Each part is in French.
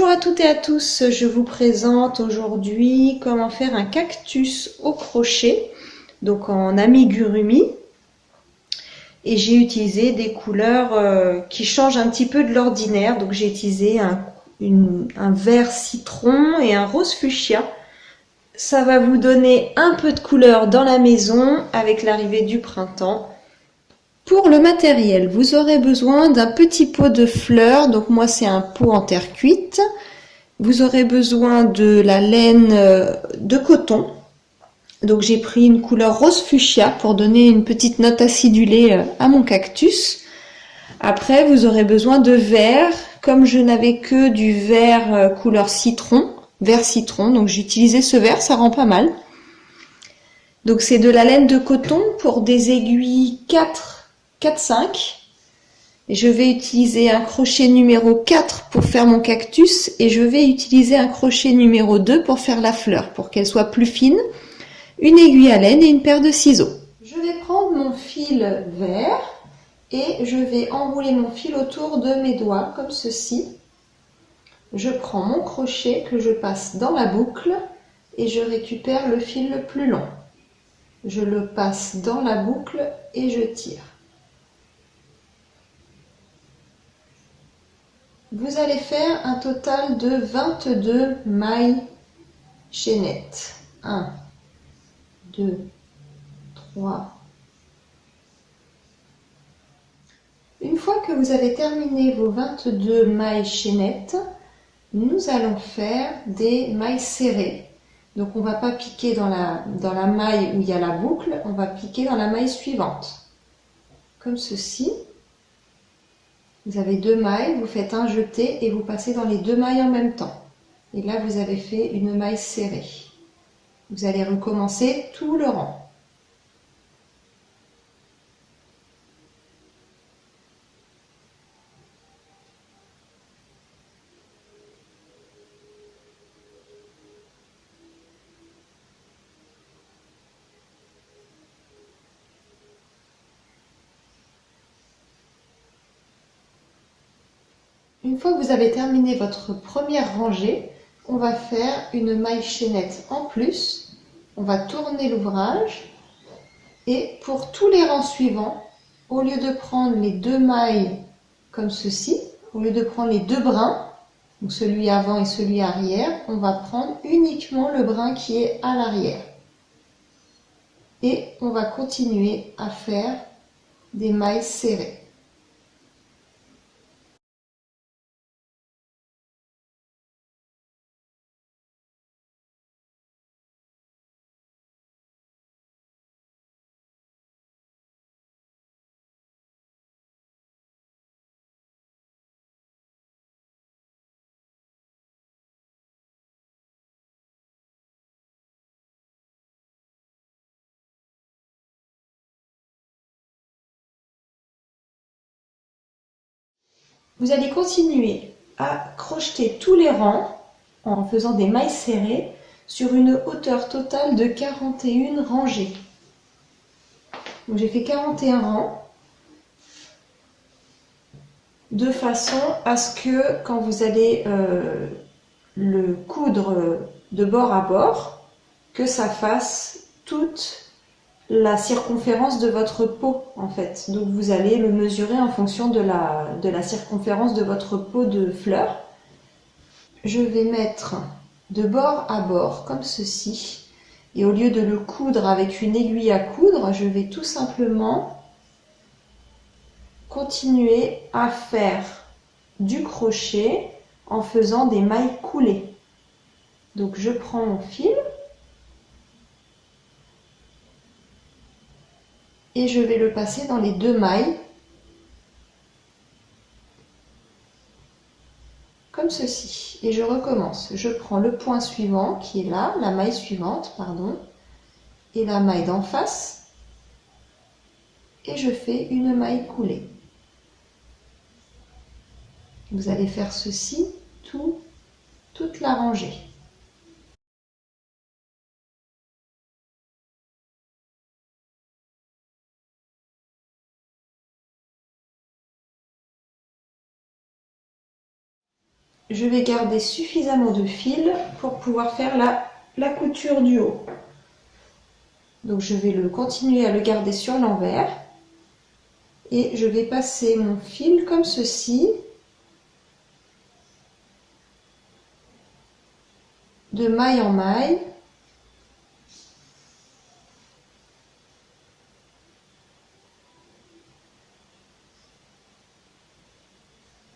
Bonjour à toutes et à tous, je vous présente aujourd'hui comment faire un cactus au crochet, donc en amigurumi. Et j'ai utilisé des couleurs qui changent un petit peu de l'ordinaire, donc j'ai utilisé un vert citron et un rose fuchsia. Ça va vous donner un peu de couleur dans la maison avec l'arrivée du printemps. Pour le matériel, vous aurez besoin d'un petit pot de fleurs, donc moi c'est un pot en terre cuite. Vous aurez besoin de la laine de coton. Donc j'ai pris une couleur rose fuchsia pour donner une petite note acidulée à mon cactus. Après vous aurez besoin de vert. Comme je n'avais que du vert couleur citron, vert citron, donc j'ai utilisé ce vert, ça rend pas mal. Donc c'est de la laine de coton pour des aiguilles 4-5. Et je vais utiliser un crochet numéro 4 pour faire mon cactus et je vais utiliser un crochet numéro 2 pour faire la fleur, pour qu'elle soit plus fine, une aiguille à laine et une paire de ciseaux. Je vais prendre mon fil vert et je vais enrouler mon fil autour de mes doigts comme ceci. Je prends mon crochet que je passe dans la boucle et je récupère le fil le plus long. Je le passe dans la boucle et je tire. Vous allez faire un total de 22 mailles chaînettes. 1, 2, 3. Une fois que vous avez terminé vos 22 mailles chaînettes, nous allons faire des mailles serrées. Donc on ne va pas piquer dans la maille où il y a la boucle, on va piquer dans la maille suivante. Comme ceci. Vous avez 2 mailles, vous faites un jeté et vous passez dans les 2 mailles en même temps. Et là, vous avez fait une maille serrée. Vous allez recommencer tout le rang. Une fois que vous avez terminé votre première rangée, on va faire une maille chaînette en plus. On va tourner l'ouvrage et pour tous les rangs suivants, au lieu de prendre les 2 mailles comme ceci, au lieu de prendre les 2 brins, donc celui avant et celui arrière, on va prendre uniquement le brin qui est à l'arrière. Et on va continuer à faire des mailles serrées. Vous allez continuer à crocheter tous les rangs en faisant des mailles serrées sur une hauteur totale de 41 rangées. Donc j'ai fait 41 rangs de façon à ce que quand vous allez le coudre de bord à bord, que ça fasse toute la circonférence de votre pot en fait. Donc vous allez le mesurer en fonction de la circonférence de votre pot de fleurs. Je vais mettre de bord à bord comme ceci et au lieu de le coudre avec une aiguille à coudre, je vais tout simplement continuer à faire du crochet en faisant des mailles coulées. Donc je prends mon fil et je vais le passer dans les 2 mailles comme ceci et je recommence. Je prends le point suivant qui est là, la maille suivante, pardon, et la maille d'en face et je fais une maille coulée. Vous allez faire ceci toute la rangée. je vais garder suffisamment de fil pour pouvoir faire la couture du haut. Donc je vais continuer à le garder sur l'envers et je vais passer mon fil comme ceci, de maille en maille.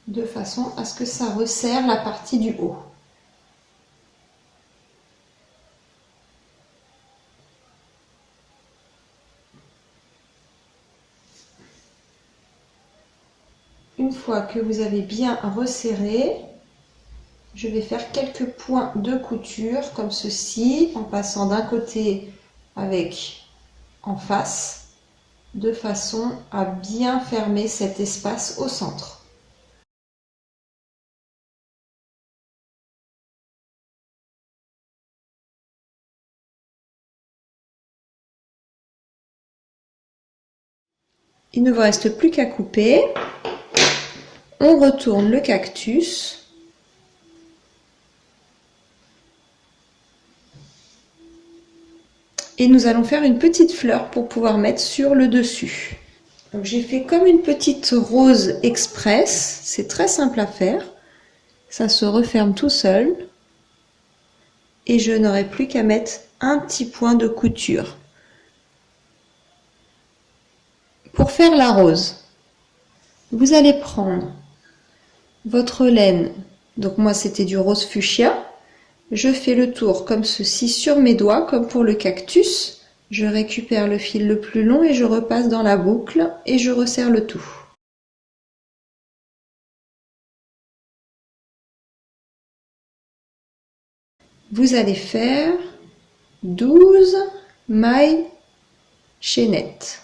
De façon à ce que ça resserre la partie du haut. Une fois que vous avez bien resserré, je vais faire quelques points de couture comme ceci, en passant d'un côté avec en face, de façon à bien fermer cet espace au centre. Il ne vous reste plus qu'à couper. On retourne le cactus. Et nous allons faire une petite fleur pour pouvoir mettre sur le dessus. Donc j'ai fait comme une petite rose express. C'est très simple à faire. Ça se referme tout seul. Et je n'aurai plus qu'à mettre un petit point de couture. Pour faire la rose, vous allez prendre votre laine, donc moi c'était du rose fuchsia, je fais le tour comme ceci sur mes doigts, comme pour le cactus, je récupère le fil le plus long et je repasse dans la boucle et je resserre le tout. Vous allez faire 12 mailles chaînettes.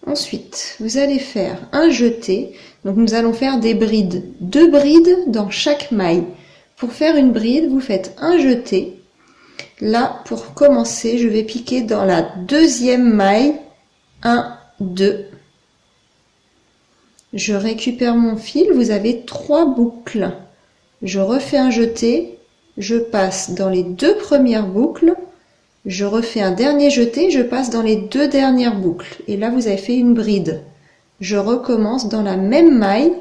Ensuite, vous allez faire un jeté. Donc nous allons faire des brides. 2 brides dans chaque maille. Pour faire une bride, vous faites un jeté. Là, pour commencer, je vais piquer dans la deuxième maille. 1, 2. Je récupère mon fil. Vous avez 3 boucles. Je refais un jeté. Je passe dans les 2 premières boucles. Je refais un dernier jeté, je passe dans les 2 dernières boucles. Et là, vous avez fait une bride. Je recommence dans la même maille,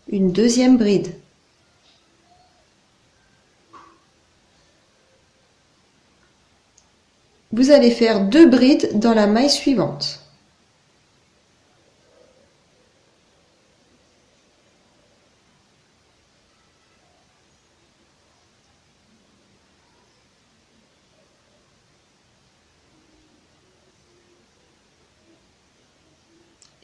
une deuxième bride. Vous allez faire 2 brides dans la maille suivante.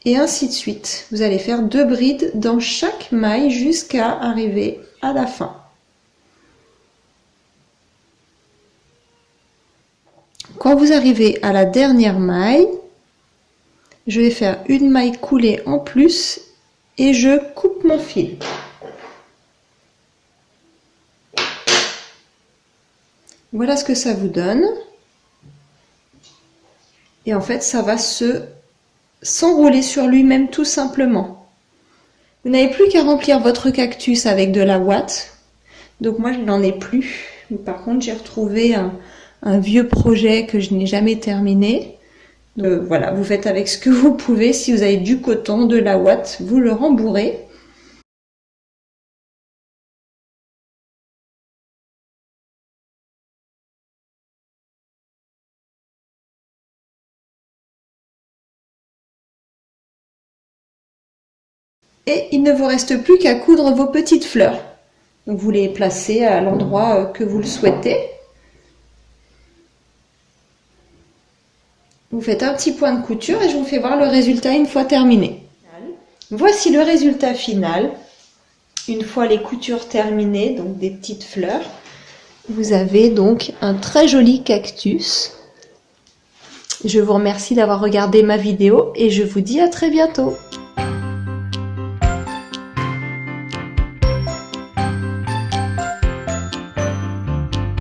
Et ainsi de suite. Vous allez faire 2 brides dans chaque maille jusqu'à arriver à la fin. Quand vous arrivez à la dernière maille, je vais faire une maille coulée en plus et je coupe mon fil. Voilà ce que ça vous donne. Et en fait, ça va s'enrouler sur lui-même tout simplement. Vous n'avez plus qu'à remplir votre cactus avec de la ouate. Donc moi je n'en ai plus. Par contre j'ai retrouvé un vieux projet que je n'ai jamais terminé. Donc, voilà, vous faites avec ce que vous pouvez. Si vous avez du coton, de la ouate, vous le rembourrez. Et il ne vous reste plus qu'à coudre vos petites fleurs. Donc vous les placez à l'endroit que vous le souhaitez. Vous faites un petit point de couture et je vous fais voir le résultat une fois terminé. Voici le résultat final. Une fois les coutures terminées, donc des petites fleurs, vous avez donc un très joli cactus. Je vous remercie d'avoir regardé ma vidéo et je vous dis à très bientôt.